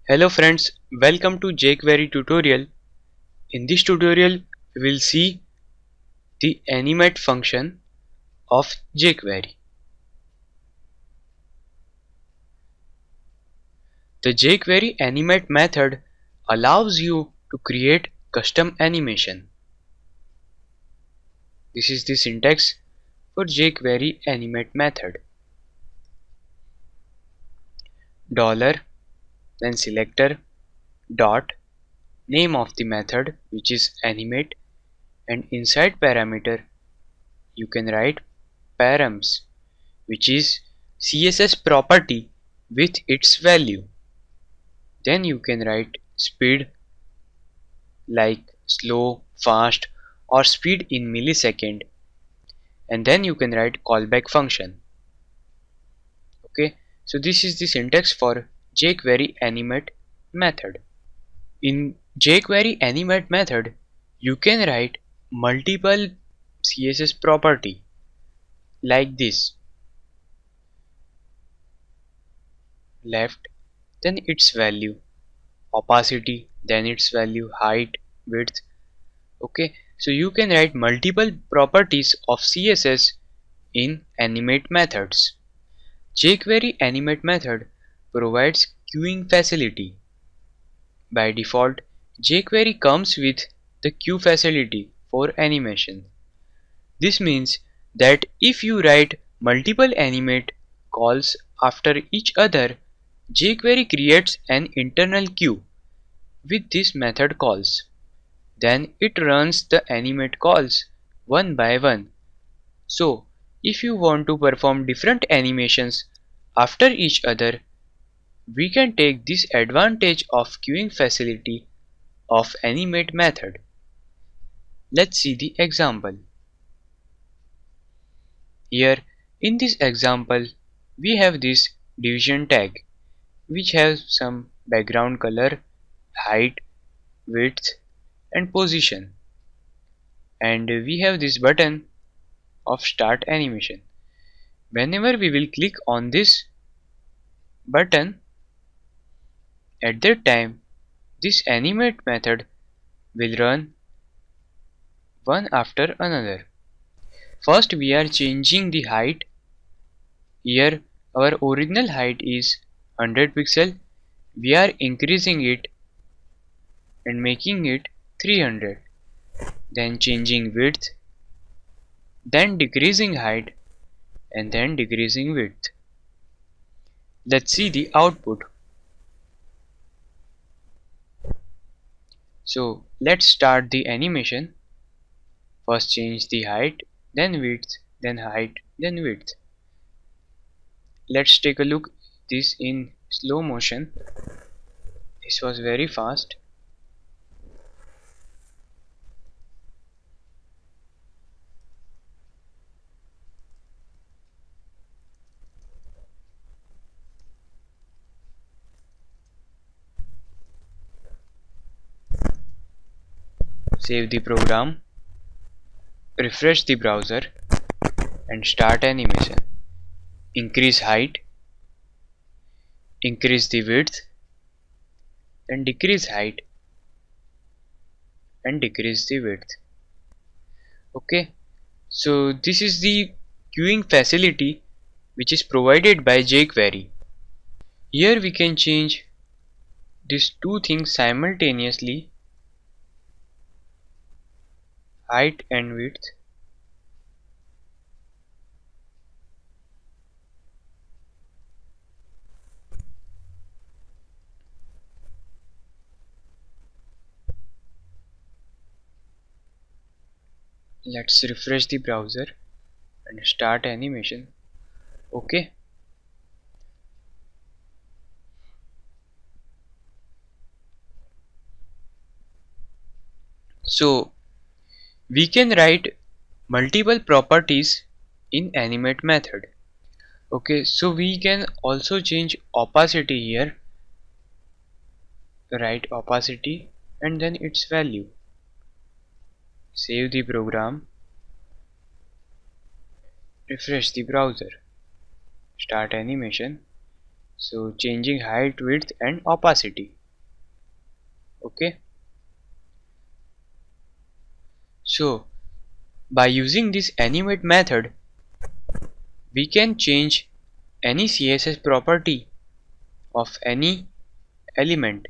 Hello friends, welcome to jQuery tutorial. In this tutorial, we will see the animate function of jQuery. The jQuery animate method allows you to create custom animation. This is the syntax for jQuery animate method. Dollar, then selector, dot, name of the method which is animate, and inside parameter you can write params, which is CSS property with its value. Then you can write speed like slow, fast, or speed in millisecond, and then you can write callback function. Okay, so this is the syntax for jQuery animate method. In jQuery animate method, you can write multiple CSS property like this: left, then its value, opacity, then its value, height, width. Okay, so you can write multiple properties of CSS in animate methods. jQuery animate method provides queuing facility. By default, jQuery comes with the queue facility for animation. This means that if you write multiple animate calls after each other, jQuery creates an internal queue with this method calls. Then it runs the animate calls one by one. So, if you want to perform different animations after each other, we can take this advantage of queuing facility of animate method. Let's see the example. Here in this example, we have this division tag which has some background color, height, width, and position, and we have this button of start animation. Whenever we will click on this button, at that time this animate method will run one after another. First we are changing the height. Here our original height is 100 pixel. We are increasing it and making it 300. Then changing width, then decreasing height, and then decreasing width. Let's see the output. So let's start the animation. First change the height, then width, then height, then width. Let's take a look this in slow motion. This was very fast. Save the program, refresh the browser, and start animation. Increase height, increase the width, then decrease height and decrease the width. Okay, so this is the queuing facility which is provided by jQuery. Here we can change these two things simultaneously, height and width. Let's refresh the browser and start animation. Okay, so we can write multiple properties in animate method. Okay, so we can also change opacity here. Write opacity and then its value. Save the program, refresh the browser, start animation. So changing height, width, and opacity. Okay, so by using this animate method, we can change any CSS property of any element